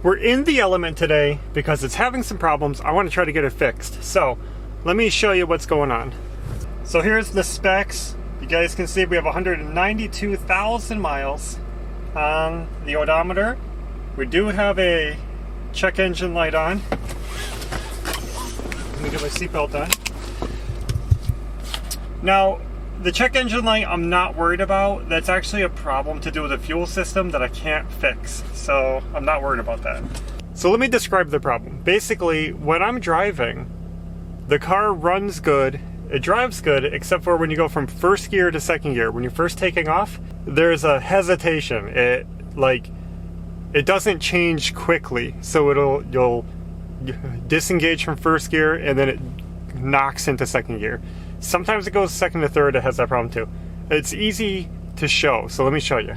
We're in the Element today because it's having some problems. I want to try to get it fixed. So let me show you what's going on. So here's the specs. You guys can see we have 192,000 miles on the odometer. We do have a check engine light on. Let me get my seatbelt on. Now, the check engine light I'm not worried about. That's actually a problem to do with the fuel system that I can't fix. So I'm not worried about that. So let me describe the problem. Basically, when I'm driving, the car runs good, it drives good, except for when you go from first gear to second gear. When you're first taking off, there's a hesitation. It doesn't change quickly. So you'll disengage from first gear and then it knocks into second gear. Sometimes it goes second to third, it has that problem too. It's easy to show, so let me show you.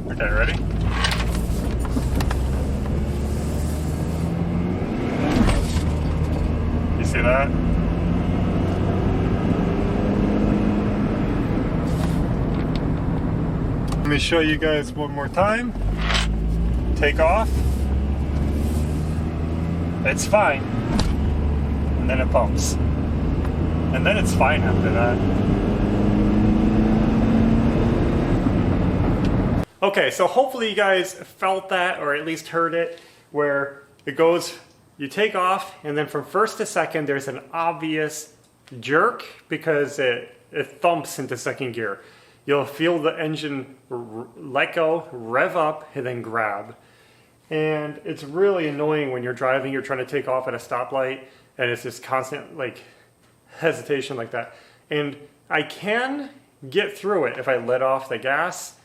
Okay, ready? You see that? Let me show you guys one more time. Take off. It's fine. And then it bumps. And then it's fine after that. Okay, so hopefully you guys felt that, or at least heard it, where it goes, you take off, and then from first to second, there's an obvious jerk because it thumps into second gear. You'll feel the engine let go, rev up, and then grab. And it's really annoying when you're driving, you're trying to take off at a stoplight, and it's this constant hesitation like that. And I can get through it if I let off the gas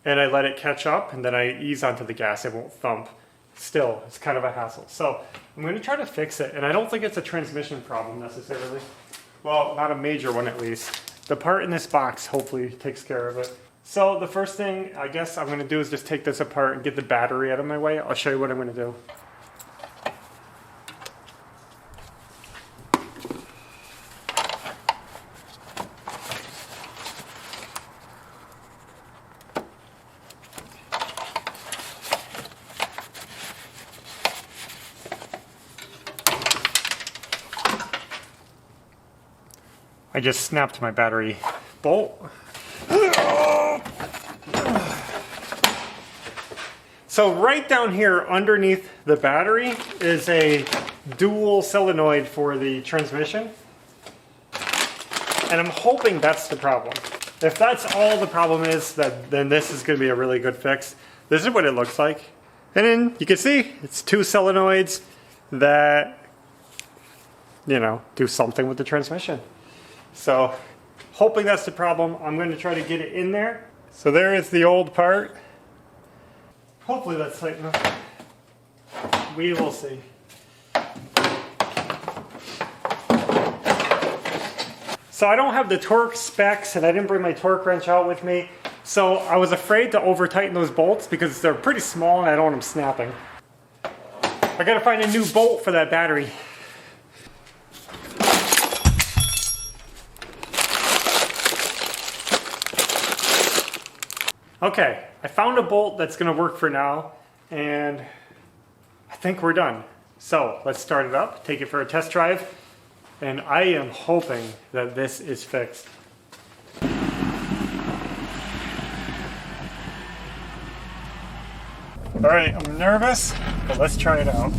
and I let it catch up, and then I ease onto the gas, it won't thump. Still, it's kind of a hassle. So I'm going to try to fix it, and I don't think it's a transmission problem necessarily. Well, not a major one at least. The part in this box hopefully takes care of it. So the first thing I guess I'm going to do is just take this apart and get the battery out of my way. I'll show you what I'm going to do. I just snapped my battery bolt. So right down here underneath the battery is a dual solenoid for the transmission. And I'm hoping that's the problem. If that's all the problem is, then this is going to be a really good fix. This is what it looks like. And then you can see it's two solenoids that, do something with the transmission. So hoping that's the problem. I'm going to try to get it in there. So there is the old part. Hopefully that's tight enough. We will see. So I don't have the torque specs and I didn't bring my torque wrench out with me. So I was afraid to over tighten those bolts because they're pretty small and I don't want them snapping. I gotta find a new bolt for that battery. Okay, I found a bolt that's going to work for now, and I think we're done. So let's start it up, take it for a test drive, and I am hoping that this is fixed. All right, I'm nervous, but let's try it out.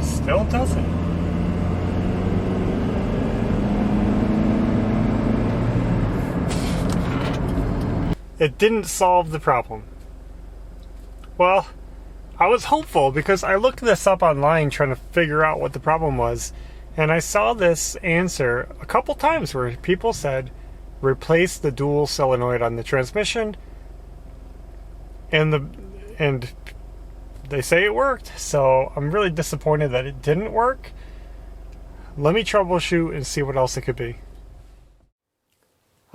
Still doesn't. It didn't solve the problem. Well, I was hopeful because I looked this up online trying to figure out what the problem was, and I saw this answer a couple times where people said replace the dual solenoid on the transmission, and the they say it worked, so I'm really disappointed that it didn't work. Let me troubleshoot and see what else it could be.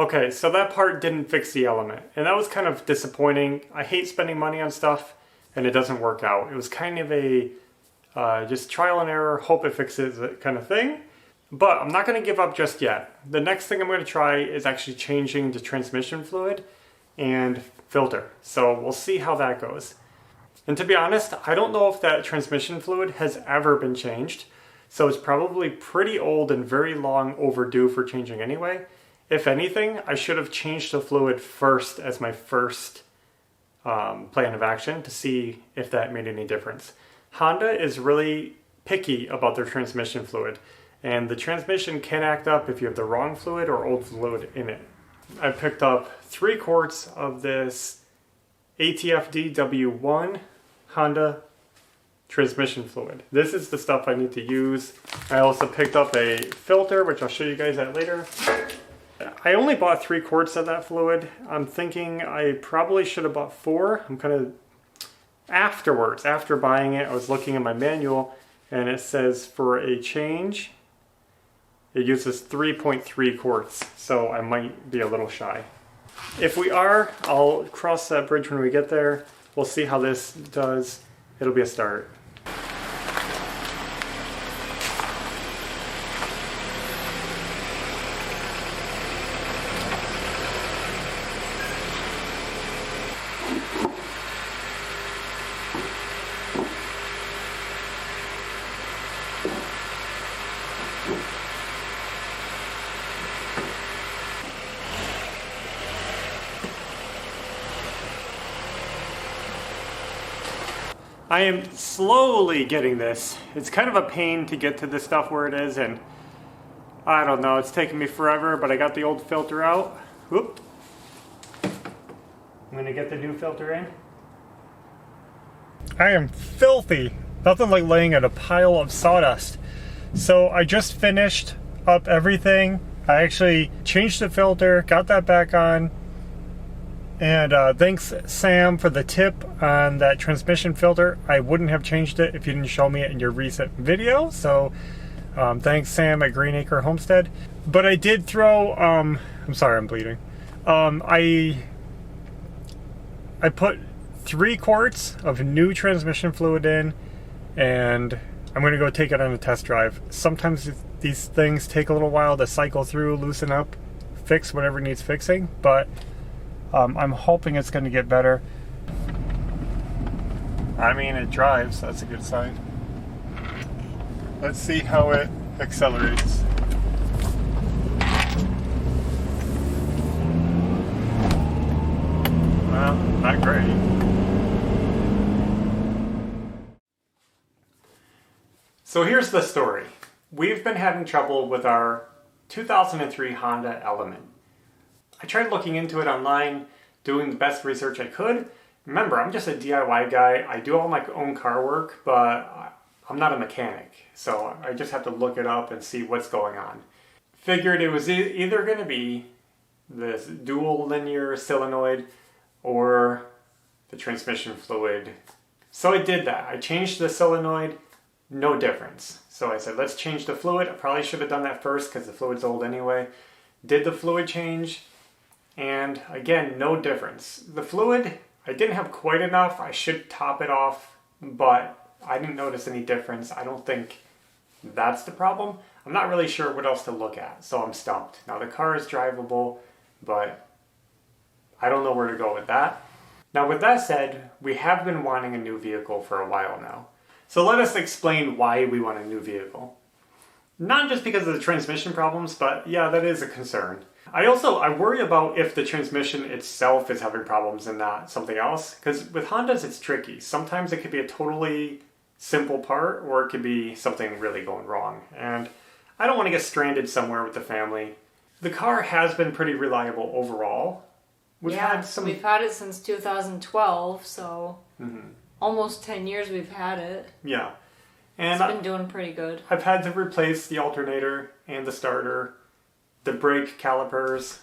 Okay, so that part didn't fix the element, and that was kind of disappointing. I hate spending money on stuff and it doesn't work out. It was kind of a just trial and error, hope it fixes it kind of thing. But I'm not going to give up just yet. The next thing I'm going to try is actually changing the transmission fluid and filter. So we'll see how that goes. And to be honest, I don't know if that transmission fluid has ever been changed. So it's probably pretty old and very long overdue for changing anyway. If anything, I should have changed the fluid first as my first plan of action to see if that made any difference. Honda is really picky about their transmission fluid, and the transmission can act up if you have the wrong fluid or old fluid in it. I picked up 3 quarts of this ATF DW1 Honda transmission fluid. This is the stuff I need to use. I also picked up a filter, which I'll show you guys that later. I only bought 3 quarts of that fluid. I'm thinking I probably should have bought 4. I'm kind of afterwards, after buying it, I was looking at my manual and it says for a change, it uses 3.3 quarts. So I might be a little shy. If we are, I'll cross that bridge when we get there. We'll see how this does. It'll be a start. I am slowly getting this. It's kind of a pain to get to the stuff where it is, and I don't know, it's taking me forever, but I got the old filter out. Whoop. I'm gonna get the new filter in. I am filthy. Nothing like laying in a pile of sawdust. So I just finished up everything. I actually changed the filter, got that back on. And thanks, Sam, for the tip on that transmission filter. I wouldn't have changed it if you didn't show me it in your recent video. So thanks, Sam at Greenacre Homestead. But I did throw, I'm sorry, I'm bleeding. I put 3 quarts of new transmission fluid in, and I'm going to go take it on a test drive. Sometimes these things take a little while to cycle through, loosen up, fix whatever needs fixing. But I'm hoping it's going to get better. I mean, it drives. That's a good sign. Let's see how it accelerates. Well, not great. So here's the story. We've been having trouble with our 2003 Honda Element. I tried looking into it online, doing the best research I could. Remember, I'm just a DIY guy. I do all my own car work, but I'm not a mechanic. So I just have to look it up and see what's going on. Figured it was either going to be this dual linear solenoid or the transmission fluid. So I did that. I changed the solenoid, no difference. So I said, let's change the fluid. I probably should have done that first because the fluid's old anyway. Did the fluid change? And again, no difference. The fluid, I didn't have quite enough. I should top it off, but I didn't notice any difference. I don't think that's the problem. I'm not really sure what else to look at, so I'm stumped. Now the car is drivable, but I don't know where to go with that. Now with that said, we have been wanting a new vehicle for a while now. So let us explain why we want a new vehicle. Not just because of the transmission problems, but yeah, that is a concern. I worry about if the transmission itself is having problems and not something else. Because with Hondas, it's tricky. Sometimes it could be a totally simple part, or it could be something really going wrong. And I don't want to get stranded somewhere with the family. The car has been pretty reliable overall. We've had it since 2012, so almost 10 years we've had it. Yeah. And it's been doing pretty good. I've had to replace the alternator and the starter, the brake calipers.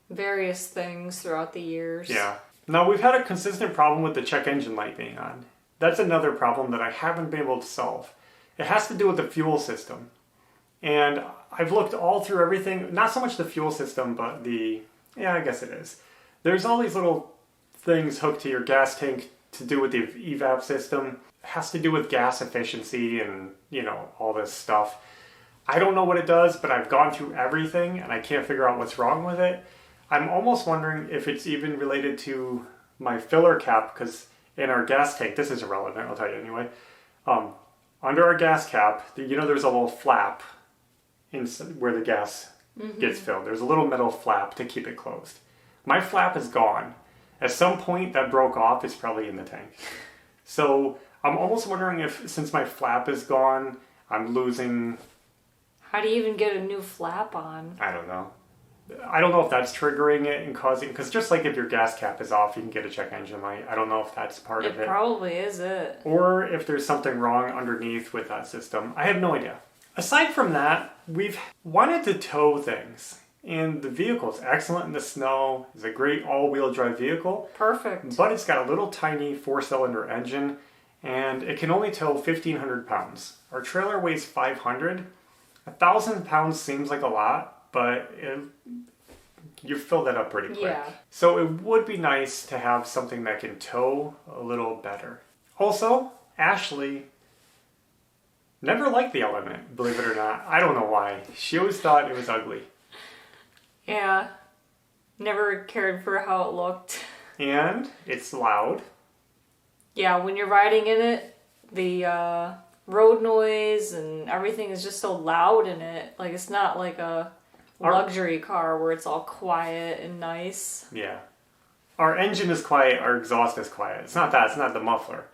Various things throughout the years. Yeah. Now we've had a consistent problem with the check engine light being on. That's another problem that I haven't been able to solve. It has to do with the fuel system. And I've looked all through everything, not so much the fuel system, but yeah, I guess it is. There's all these little things hooked to your gas tank to do with the evap system. It has to do with gas efficiency and, all this stuff. I don't know what it does, but I've gone through everything and I can't figure out what's wrong with it. I'm almost wondering if it's even related to my filler cap, because in our gas tank, this is irrelevant, I'll tell you anyway. Under our gas cap, there's a little flap where the gas gets filled. There's a little metal flap to keep it closed. My flap is gone. At some point that broke off, it's probably in the tank. So I'm almost wondering if, since my flap is gone, I'm losing... How do you even get a new flap on? I don't know. I don't know if that's triggering it and causing... Because just like if your gas cap is off, you can get a check engine light. I don't know if that's part of it. It probably is it. Or if there's something wrong underneath with that system. I have no idea. Aside from that, we've wanted to tow things. And the vehicle is excellent in the snow. It's a great all-wheel drive vehicle. Perfect. But it's got a little tiny 4-cylinder engine. And it can only tow 1,500 pounds. Our trailer weighs 500. 1,000 pounds seems like a lot, but you fill that up pretty quick. Yeah. So it would be nice to have something that can tow a little better. Also, Ashley never liked the Element, believe it or not. I don't know why. She always thought it was ugly. Yeah. Never cared for how it looked. And it's loud. Yeah, when you're riding in it, the road noise and everything is just so loud in it. Like, it's not like a luxury car where it's all quiet and nice. Yeah. Our engine is quiet, our exhaust is quiet. It's not that, it's not the muffler.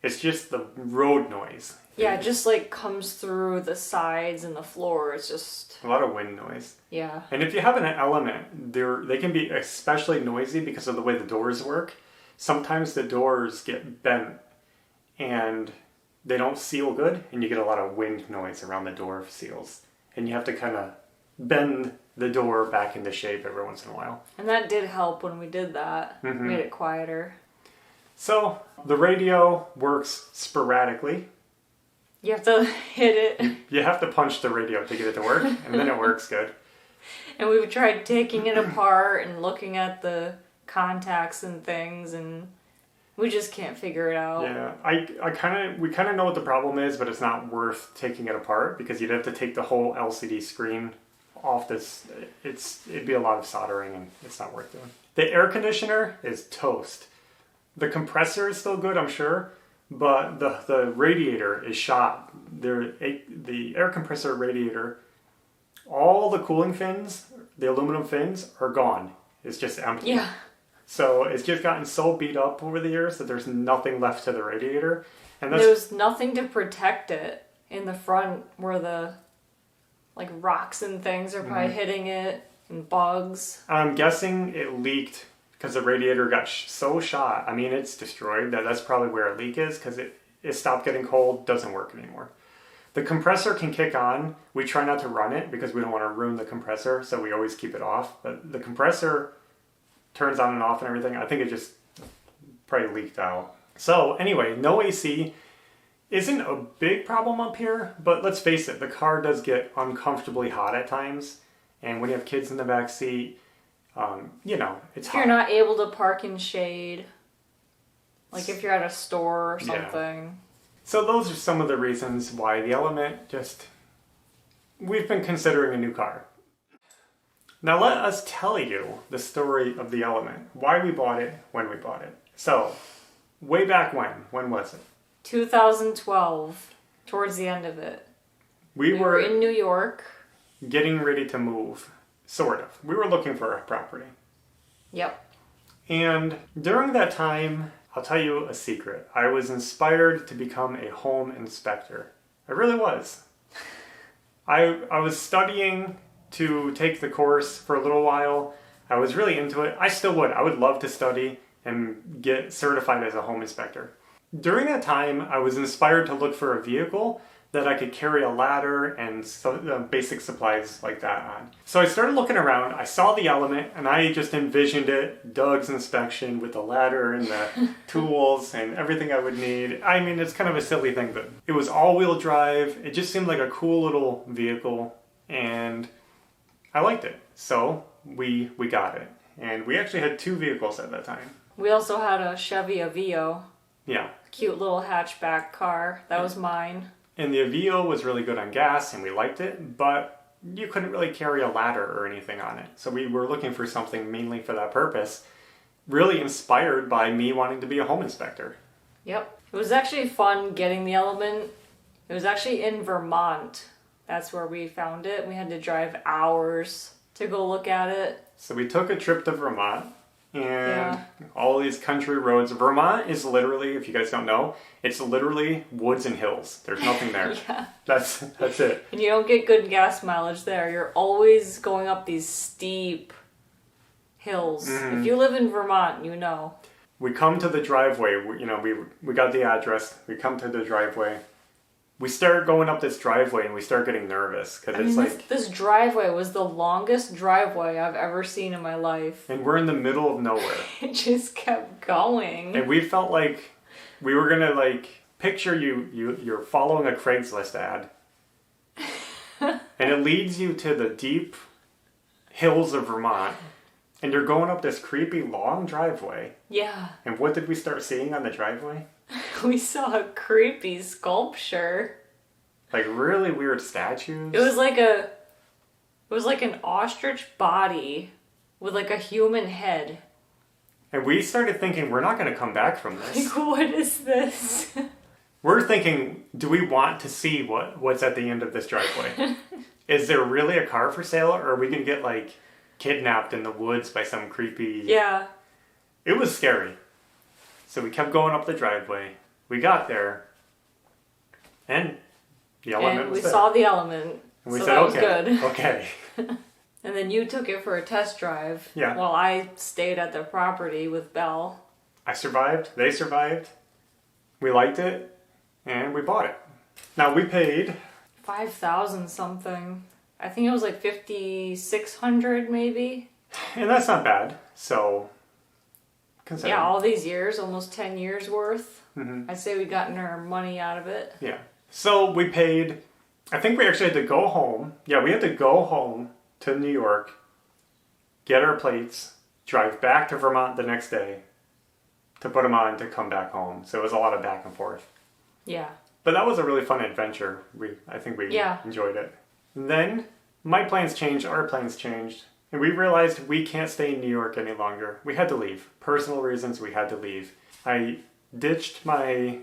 It's just the road noise. Yeah, it just like comes through the sides and the floor. It's just... A lot of wind noise. Yeah. And if you have an Element, they can be especially noisy because of the way the doors work. Sometimes the doors get bent and they don't seal good, and you get a lot of wind noise around the door seals. And you have to kind of bend the door back into shape every once in a while. And that did help when we did that. Mm-hmm. Made it quieter. So, the radio works sporadically. You have to hit it. You have to punch the radio to get it to work, and then it works good. And we've tried taking it apart and looking at the contacts and things, and we just can't figure it out. Yeah, we kind of know what the problem is, but it's not worth taking it apart because you'd have to take the whole LCD screen off this. It'd be a lot of soldering, and it's not worth doing. The air conditioner is toast. The compressor is still good, I'm sure, but the radiator is shot. The air compressor radiator, all the cooling fins, the aluminum fins, are gone. It's just empty. Yeah. So it's just gotten so beat up over the years that there's nothing left to the radiator. And there's nothing to protect it in the front where the rocks and things are probably hitting it and bugs. I'm guessing it leaked because the radiator got so shot. I mean, it's destroyed. That's probably where a leak is because it stopped getting cold, doesn't work anymore. The compressor can kick on. We try not to run it because we don't want to ruin the compressor, so we always keep it off. But the compressor turns on and off and everything. I think it just probably leaked out. So anyway, no AC isn't a big problem up here, but let's face it, the car does get uncomfortably hot at times. And when you have kids in the back seat, it's hot. You're not able to park in shade, like if you're at a store or something. Yeah. So those are some of the reasons why the Element we've been considering a new car. Now let us tell you the story of the Element, why we bought it, when we bought it. So, way back when was it? 2012, towards the end of it. We were in New York. Getting ready to move, sort of. We were looking for a property. Yep. And during that time, I'll tell you a secret. I was inspired to become a home inspector. I really was. I was studying to take the course for a little while. I was really into it. I still would. I would love to study and get certified as a home inspector. During that time, I was inspired to look for a vehicle that I could carry a ladder and basic supplies like that on. So I started looking around, I saw the Element, and I just envisioned it, Doug's inspection with the ladder and the tools and everything I would need. I mean, it's kind of a silly thing, but it was all-wheel drive. It just seemed like a cool little vehicle, and I liked it. So we got it. And we actually had 2 vehicles at that time. We also had a Chevy Aveo. Yeah. Cute little hatchback car. That was mine. And the Aveo was really good on gas, and we liked it, but you couldn't really carry a ladder or anything on it. So we were looking for something mainly for that purpose, really inspired by me wanting to be a home inspector. Yep. It was actually fun getting the Element. It was actually in Vermont. That's where we found it. We had to drive hours to go look at it. So we took a trip to Vermont, and all these country roads. Vermont is literally, if you guys don't know, it's literally woods and hills. There's nothing there. Yeah. That's it. And you don't get good gas mileage there. You're always going up these steep hills. Mm-hmm. If you live in Vermont, you know. We come to the driveway. We got the address. We come to the driveway. We start going up this driveway, and we start getting nervous because this driveway was the longest driveway I've ever seen in my life. And we're in the middle of nowhere. It just kept going. And we felt like we were gonna picture you're following a Craigslist ad, and it leads you to the deep hills of Vermont, and you're going up this creepy long driveway. Yeah. And what did we start seeing on the driveway? We saw a creepy sculpture. Like really weird statues. It was like an ostrich body with like a human head. And we started thinking, we're not going to come back from this. Like, what is this? We're thinking, do we want to see what's at the end of this driveway? Is there really a car for sale, or are we going to get kidnapped in the woods by some creepy... Yeah. It was scary. So we kept going up the driveway. We got there, and the Element was there. We saw the Element, and we so said, that was okay, good. Okay. And then you took it for a test drive. Yeah. While I stayed at the property with Belle. I survived. They survived. We liked it, and we bought it. Now we paid $5,000 something. I think it was like $5,600 maybe. And that's not bad. So. Yeah, all these years, almost 10 years worth. Mm-hmm. I'd say we gotten our money out of it. Yeah. So we paid, I think we actually had to go home. Yeah, we had to go home to New York, get our plates, drive back to Vermont the next day to put them on to come back home. So it was a lot of back and forth. Yeah. But that was a really fun adventure. I think we enjoyed it. And then my plans changed, our plans changed. And we realized we can't stay in New York any longer. We had to leave. Personal reasons, we had to leave. I ditched my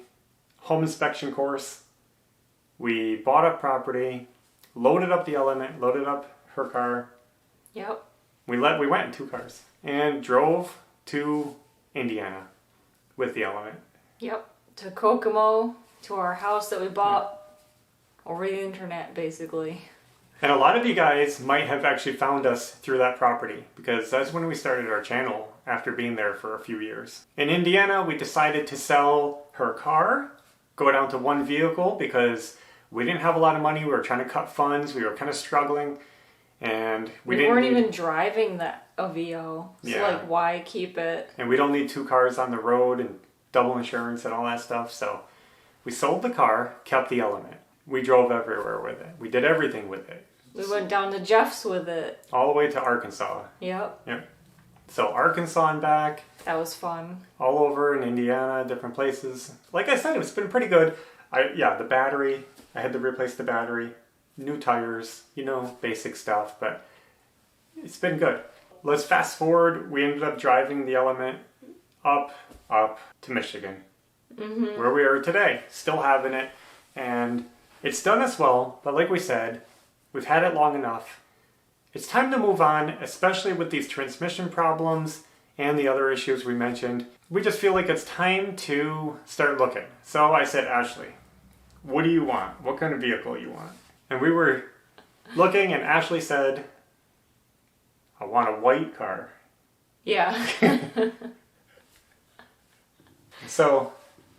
home inspection course. We bought a property, loaded up the Element, loaded up her car. Yep. We went in 2 cars and drove to Indiana with the Element. Yep. To Kokomo, to our house that we bought over the internet, basically. And a lot of you guys might have actually found us through that property, because that's when we started our channel after being there for a few years. In Indiana, we decided to sell her car, go down to 1 vehicle, because we didn't have a lot of money. We were trying to cut funds. We were kind of struggling. And we weren't even driving the Aveo. So why keep it? And we don't need 2 cars on the road and double insurance and all that stuff. So we sold the car, kept the Element. We drove everywhere with it. We did everything with it. We went down to Jeff's with it. All the way to Arkansas. Yep. Yep. So Arkansas and back. That was fun. All over in Indiana, different places. Like I said, it's been pretty good. The battery. I had to replace the battery. New tires. Basic stuff. But it's been good. Let's fast forward. We ended up driving the Element up to Michigan. Mm-hmm. Where we are today. Still having it. And it's done us well. But like we said, we've had it long enough. It's time to move on, especially with these transmission problems and the other issues we mentioned. We just feel like it's time to start looking. So I said, Ashley, what do you want? What kind of vehicle you want? And we were looking, and Ashley said, I want a white car. Yeah. So,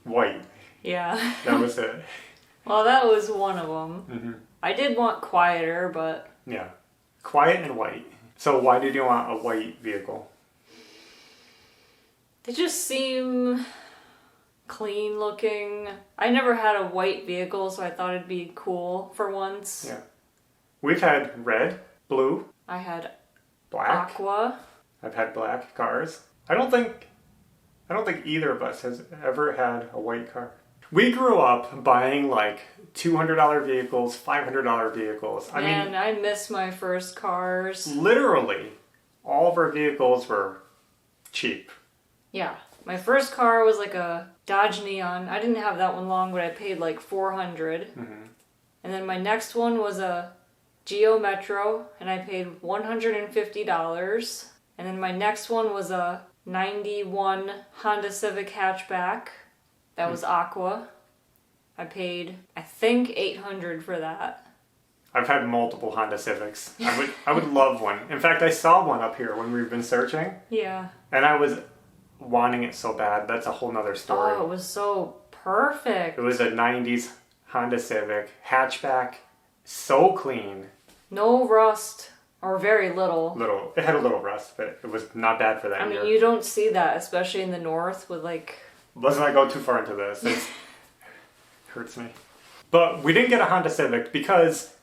white. Yeah. That was it. Well, that was one of them. Mm-hmm. I did want quieter, but... Yeah. Quiet and white. So why did you want a white vehicle? They just seem clean looking. I never had a white vehicle, so I thought it'd be cool for once. Yeah. We've had red, blue, I had black. aqua. I've had black cars. I don't think either of us has ever had a white car. We grew up buying like $200 vehicles, $500 vehicles. Man, I miss my first cars. Literally, all of our vehicles were cheap. Yeah. My first car was like a Dodge Neon. I didn't have that one long, but I paid like $400. Mm-hmm. And then my next one was a Geo Metro, and I paid $150. And then my next one was a 91 Honda Civic hatchback. That was aqua. I paid, I think, $800 for that. I've had multiple Honda Civics. I would love one. In fact, I saw one up here when we've been searching. Yeah. And I was wanting it so bad. That's a whole nother story. Oh, it was so perfect. It was a 90s Honda Civic hatchback. So clean. No rust, or very little. It had a little rust, but it was not bad for that I year. mean, you don't see that, especially in the north with like... Let's not go too far into this. It hurts me. But we didn't get a Honda Civic because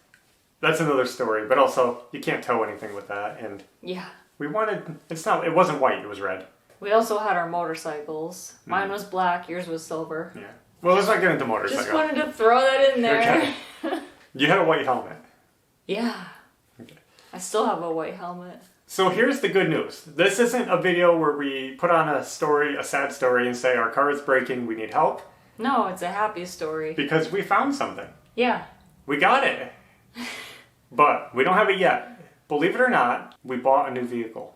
that's another story. But also, you can't tow anything with that. And Yeah. we wanted... It wasn't white, it was red. We also had our motorcycles. Mine was black, yours was silver. Yeah. Well, let's not get into motorcycles. Just wanted to throw that in there. Okay. You had a white helmet. Yeah. Okay. I still have a white helmet. So here's the good news. This isn't a video where we put on a sad story, and say our car is breaking, we need help. No, it's a happy story. Because we found something. Yeah. We got it. But we don't have it yet. Believe it or not, we bought a new vehicle.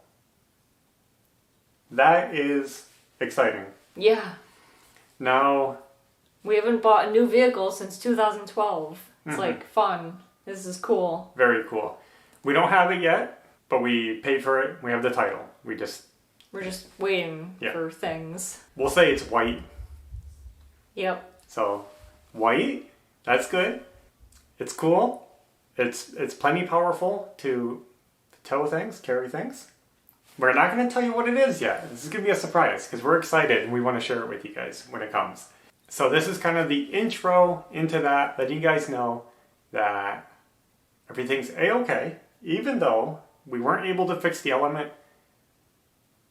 That is exciting. Yeah. Now... We haven't bought a new vehicle since 2012. It's like fun. This is cool. Very cool. We don't have it yet, but we paid for it. We have the title. We're just waiting for things. We'll say it's white. Yep. So, white, that's good. It's cool. It's plenty powerful to tow things, carry things. We're not going to tell you what it is yet. This is going to be a surprise because we're excited and we want to share it with you guys when it comes. So this is kind of the intro into that, letting you guys know that everything's A-okay. Even though we weren't able to fix the element,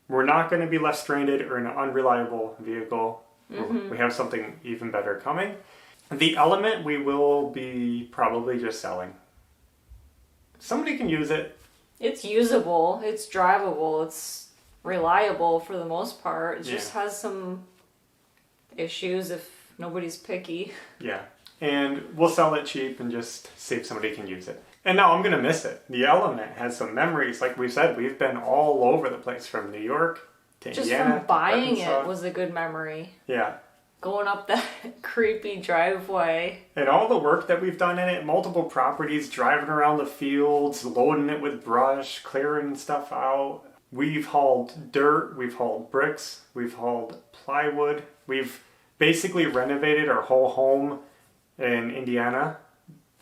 we're not going to be left stranded or in an unreliable vehicle. Mm-hmm. We have something even better coming. The element we will be probably just selling. Somebody can use it. It's usable. It's drivable. It's reliable for the most part. It just has some issues if nobody's picky. Yeah. And we'll sell it cheap and just see if somebody can use it. And now I'm going to miss it. The element has some memories. Like we said, we've been all over the place from New York to Just Indiana. from buying Arkansas. it was a good memory. Yeah. Going up that creepy driveway. And all the work that we've done in it, multiple properties, driving around the fields, loading it with brush, clearing stuff out. We've hauled dirt, we've hauled bricks, we've hauled plywood. We've basically renovated our whole home in Indiana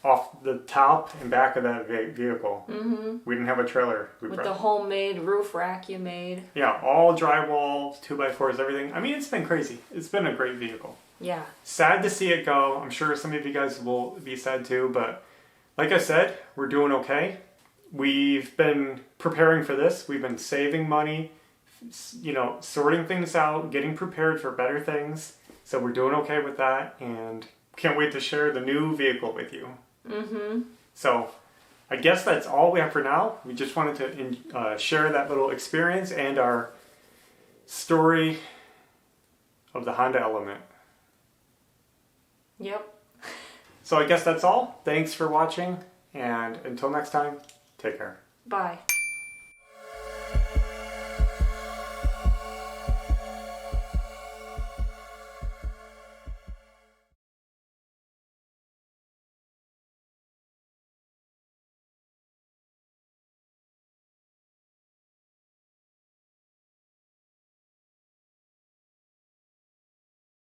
off the top and back of that vehicle. Mm-hmm. We didn't have a trailer. With the homemade roof rack you made. Yeah, all drywall, 2x4s, everything. I mean, it's been crazy. It's been a great vehicle. Yeah. Sad to see it go. I'm sure some of you guys will be sad too, but like I said, we're doing okay. We've been preparing for this. We've been saving money, sorting things out, getting prepared for better things. So we're doing okay with that, and can't wait to share the new vehicle with you. Mm-hmm. So I guess that's all we have for now. We just wanted to share that little experience and our story of the Honda Element. Yep. So I guess that's all. Thanks for watching, and until next time, take care. Bye.